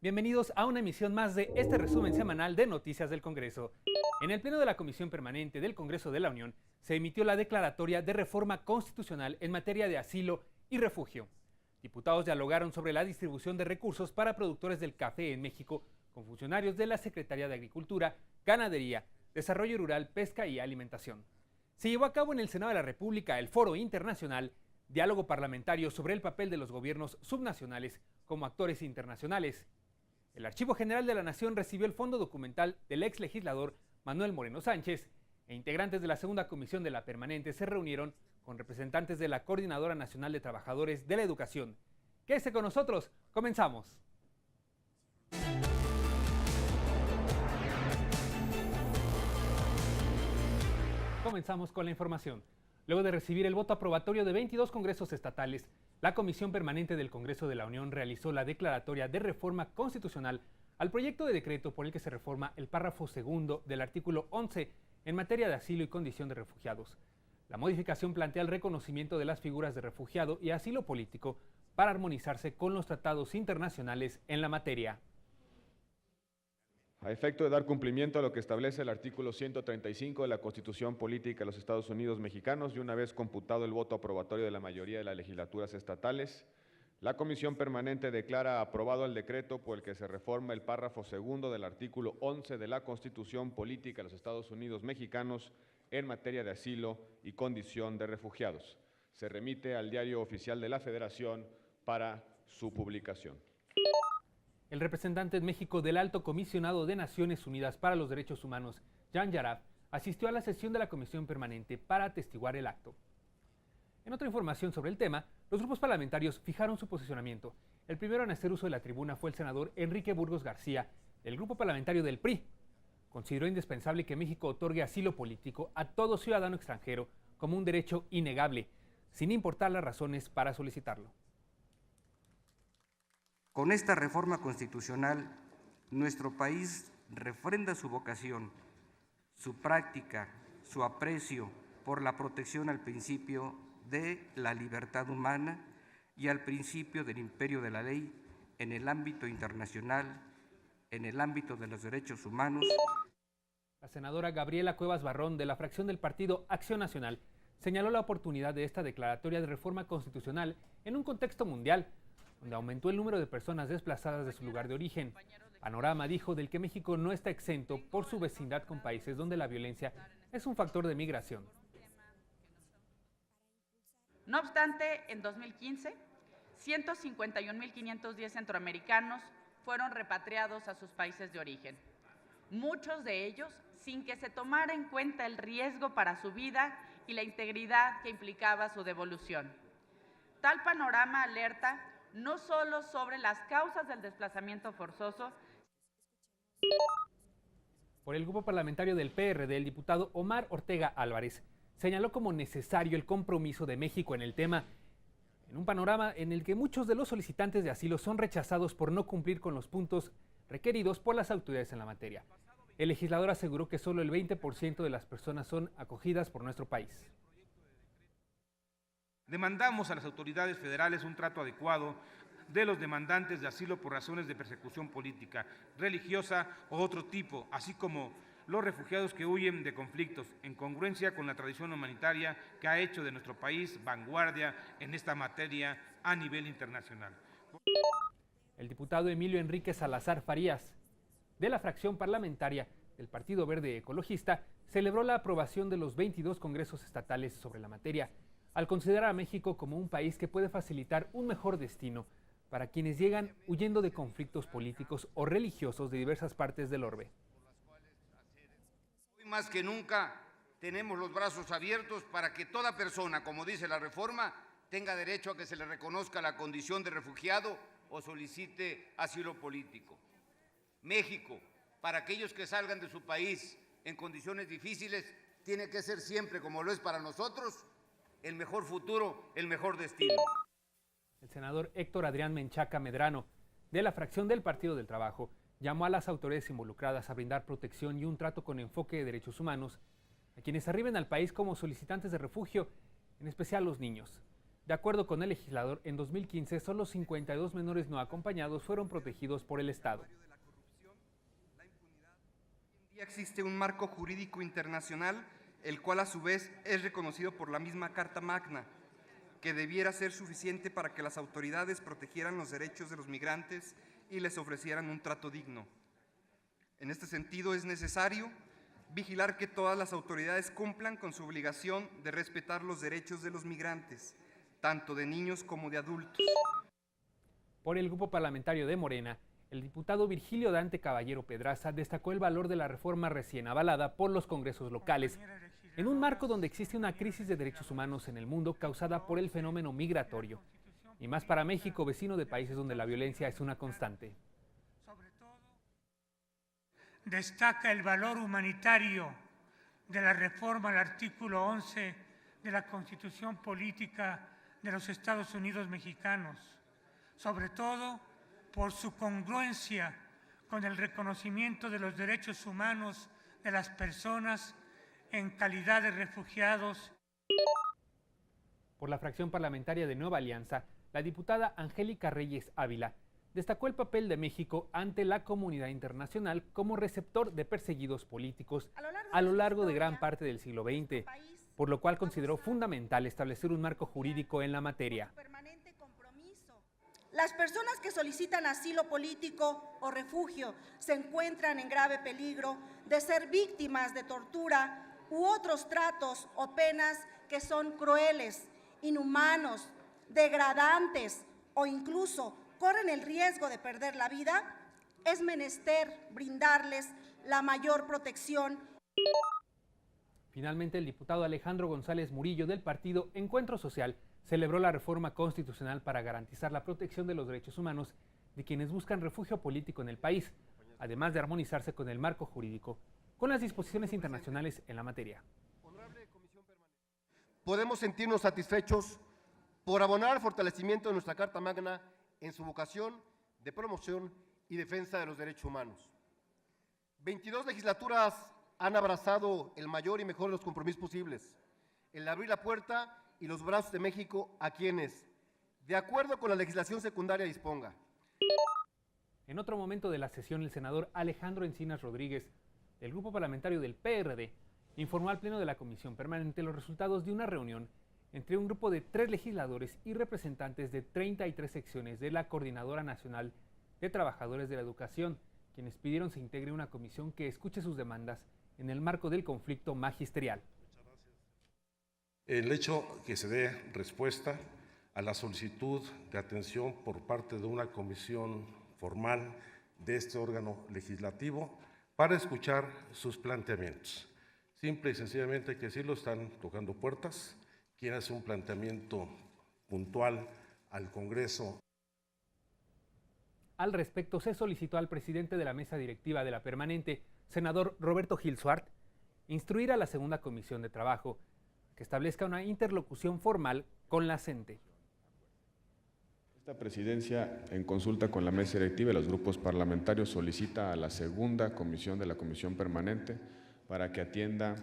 Bienvenidos a una emisión más de este resumen semanal de Noticias del Congreso. En el Pleno de la Comisión Permanente del Congreso de la Unión se emitió la declaratoria de reforma constitucional en materia de asilo y refugio. Diputados dialogaron sobre la distribución de recursos para productores del café en México con funcionarios de la Secretaría de Agricultura, Ganadería, Desarrollo Rural, Pesca y Alimentación. Se llevó a cabo en el Senado de la República el Foro Internacional Diálogo Parlamentario sobre el papel de los gobiernos subnacionales como actores internacionales. El Archivo General de la Nación recibió el fondo documental del ex legislador Manuel Moreno Sánchez e integrantes de la segunda comisión de la permanente se reunieron con representantes de la Coordinadora Nacional de Trabajadores de la Educación. Quédese con nosotros, comenzamos. Comenzamos con la información. Luego de recibir el voto aprobatorio de 22 congresos estatales, la Comisión Permanente del Congreso de la Unión realizó la declaratoria de reforma constitucional al proyecto de decreto por el que se reforma el párrafo segundo del artículo 11 en materia de asilo y condición de refugiados. La modificación plantea el reconocimiento de las figuras de refugiado y asilo político para armonizarse con los tratados internacionales en la materia. A efecto de dar cumplimiento a lo que establece el artículo 135 de la Constitución Política de los Estados Unidos Mexicanos y una vez computado el voto aprobatorio de la mayoría de las legislaturas estatales, la Comisión Permanente declara aprobado el decreto por el que se reforma el párrafo segundo del artículo 11 de la Constitución Política de los Estados Unidos Mexicanos en materia de asilo y condición de refugiados. Se remite al Diario Oficial de la Federación para su publicación. El representante en México del Alto Comisionado de Naciones Unidas para los Derechos Humanos, Jan Yarab, asistió a la sesión de la Comisión Permanente para atestiguar el acto. En otra información sobre el tema, los grupos parlamentarios fijaron su posicionamiento. El primero en hacer uso de la tribuna fue el senador Enrique Burgos García, del grupo parlamentario del PRI. Consideró indispensable que México otorgue asilo político a todo ciudadano extranjero como un derecho innegable, sin importar las razones para solicitarlo. Con esta reforma constitucional, nuestro país refrenda su vocación, su práctica, su aprecio por la protección al principio de la libertad humana y al principio del imperio de la ley en el ámbito internacional, en el ámbito de los derechos humanos. La senadora Gabriela Cuevas Barrón, de la fracción del Partido Acción Nacional, señaló la oportunidad de esta declaratoria de reforma constitucional en un contexto mundial, donde aumentó el número de personas desplazadas de su lugar de origen. Panorama, dijo, del que México no está exento por su vecindad con países donde la violencia es un factor de migración. No obstante, en 2015, 151.510 centroamericanos fueron repatriados a sus países de origen, muchos de ellos sin que se tomara en cuenta el riesgo para su vida y la integridad que implicaba su devolución. Tal panorama alerta no solo sobre las causas del desplazamiento forzoso. Por el grupo parlamentario del PRD, el diputado Omar Ortega Álvarez señaló como necesario el compromiso de México en el tema, en un panorama en el que muchos de los solicitantes de asilo son rechazados por no cumplir con los requeridos por las autoridades en la materia. El legislador aseguró que solo el 20% de las personas son acogidas por nuestro país. Demandamos a las autoridades federales un trato adecuado de los demandantes de asilo por razones de persecución política, religiosa o otro tipo, así como los refugiados que huyen de conflictos, en congruencia con la tradición humanitaria que ha hecho de nuestro país vanguardia en esta materia a nivel internacional. El diputado Emilio Enrique Salazar Farías, de la fracción parlamentaria del Partido Verde Ecologista, celebró la aprobación de los 22 congresos estatales sobre la materia, al considerar a México como un país que puede facilitar un mejor destino para quienes llegan huyendo de conflictos políticos o religiosos de diversas partes del orbe. Hoy más que nunca tenemos los brazos abiertos para que toda persona, como dice la reforma, tenga derecho a que se le reconozca la condición de refugiado o solicite asilo político. México, para aquellos que salgan de su país en condiciones difíciles, tiene que ser siempre, como lo es para nosotros, el mejor futuro, el mejor destino. El senador Héctor Adrián Menchaca Medrano, de la fracción del Partido del Trabajo, llamó a las autoridades involucradas a brindar protección y un trato con enfoque de derechos humanos a quienes arriben al país como solicitantes de refugio, en especial los niños. De acuerdo con el legislador, en 2015 solo 52 menores no acompañados fueron protegidos por el Estado. Hoy en día existe un marco jurídico internacional, el cual a su vez es reconocido por la misma Carta Magna, que debiera ser suficiente para que las autoridades protegieran los derechos de los migrantes y les ofrecieran un trato digno. En este sentido, es necesario vigilar que todas las autoridades cumplan con su obligación de respetar los derechos de los migrantes, tanto de niños como de adultos. Por el grupo parlamentario de Morena, el diputado Virgilio Dante Caballero Pedraza destacó el valor de la reforma recién avalada por los congresos locales, en un marco donde existe una crisis de derechos humanos en el mundo causada por el fenómeno migratorio, y más para México, vecino de países donde la violencia es una constante. Sobre todo, destaca el valor humanitario de la reforma al artículo 11 de la Constitución Política de los Estados Unidos Mexicanos, sobre todo por su congruencia con el reconocimiento de los derechos humanos de las personas en calidad de refugiados. Por la fracción parlamentaria de Nueva Alianza, la diputada Angélica Reyes Ávila destacó el papel de México ante la comunidad internacional como receptor de perseguidos políticos a lo largo de gran parte del siglo XX, por lo cual consideró fundamental establecer un marco jurídico en la materia. Las personas que solicitan asilo político o refugio se encuentran en grave peligro de ser víctimas de tortura u otros tratos o penas que son crueles, inhumanos, degradantes o incluso corren el riesgo de perder la vida. Es menester brindarles la mayor protección. Finalmente, el diputado Alejandro González Murillo del partido Encuentro Social celebró la reforma constitucional para garantizar la protección de los derechos humanos de quienes buscan refugio político en el país, además de armonizarse con el marco jurídico, con las disposiciones internacionales en la materia. Podemos sentirnos satisfechos por abonar al fortalecimiento de nuestra Carta Magna en su vocación de promoción y defensa de los derechos humanos. 22 legislaturas han abrazado el mayor y mejor de los compromisos posibles, el abrir la puerta y los brazos de México a quienes, de acuerdo con la legislación secundaria, disponga. En otro momento de la sesión, el senador Alejandro Encinas Rodríguez, del grupo parlamentario del PRD, informó al Pleno de la Comisión Permanente los resultados de una reunión entre un grupo de 3 legisladores y representantes de 33 secciones de la Coordinadora Nacional de Trabajadores de la Educación, quienes pidieron se integre una comisión que escuche sus demandas en el marco del conflicto magisterial. El hecho que se dé respuesta a la solicitud de atención por parte de una comisión formal de este órgano legislativo para escuchar sus planteamientos. Simple y sencillamente hay que decirlo, están tocando puertas, quieren hacer un planteamiento puntual al Congreso. Al respecto, se solicitó al presidente de la mesa directiva de la permanente, senador Roberto Gil Suart, instruir a la segunda comisión de trabajo que establezca una interlocución formal con la CENTE. Esta presidencia, en consulta con la mesa directiva y los grupos parlamentarios, solicita a la segunda comisión de la Comisión Permanente para que atienda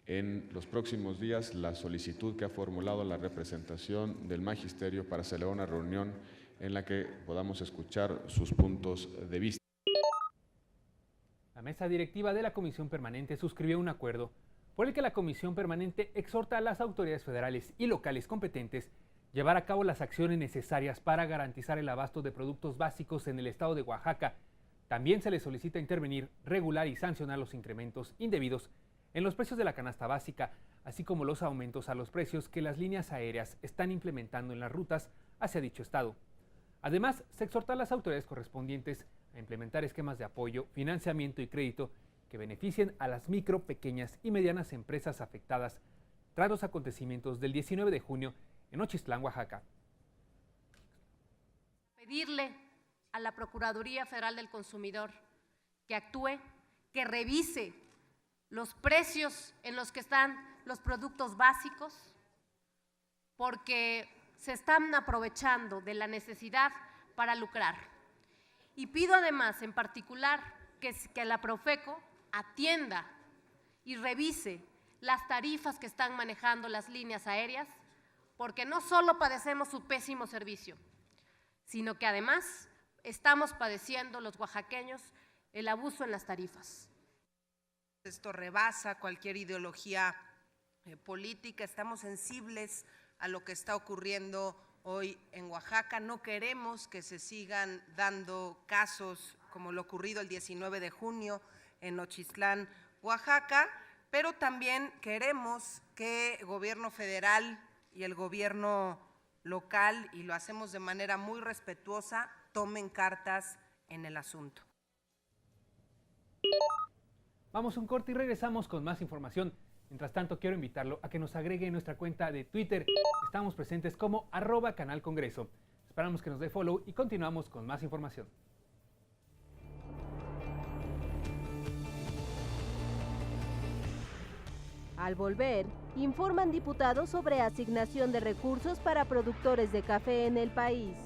en los próximos días la solicitud que ha formulado la representación del magisterio para celebrar una reunión en la que podamos escuchar sus puntos de vista. La mesa directiva de la Comisión Permanente suscribió un acuerdo por el que la Comisión Permanente exhorta a las autoridades federales y locales competentes llevar a cabo las acciones necesarias para garantizar el abasto de productos básicos en el estado de Oaxaca. También se les solicita intervenir, regular y sancionar los incrementos indebidos en los precios de la canasta básica, así como los aumentos a los precios que las líneas aéreas están implementando en las rutas hacia dicho estado. Además, se exhorta a las autoridades correspondientes a implementar esquemas de apoyo, financiamiento y crédito que beneficien a las micro, pequeñas y medianas empresas afectadas tras los acontecimientos del 19 de junio en Nochistlán, Oaxaca. Pedirle a la Procuraduría Federal del Consumidor que actúe, que revise los precios en los que están los productos básicos, porque se están aprovechando de la necesidad para lucrar. Y pido además, en particular, que la Profeco atienda y revise las tarifas que están manejando las líneas aéreas, porque no solo padecemos su pésimo servicio, sino que además estamos padeciendo los oaxaqueños el abuso en las tarifas. Esto rebasa cualquier ideología política, estamos sensibles a lo que está ocurriendo hoy en Oaxaca, no queremos que se sigan dando casos como lo ocurrido el 19 de junio en Nochistlán, Oaxaca, pero también queremos que el gobierno federal y el gobierno local, y lo hacemos de manera muy respetuosa, tomen cartas en el asunto. Vamos a un corte y regresamos con más información. Mientras tanto, quiero invitarlo a que nos agregue en nuestra cuenta de Twitter. Estamos presentes como @canalcongreso. Esperamos que nos dé follow y continuamos con más información. Al volver, informan diputados sobre asignación de recursos para productores de café en el país.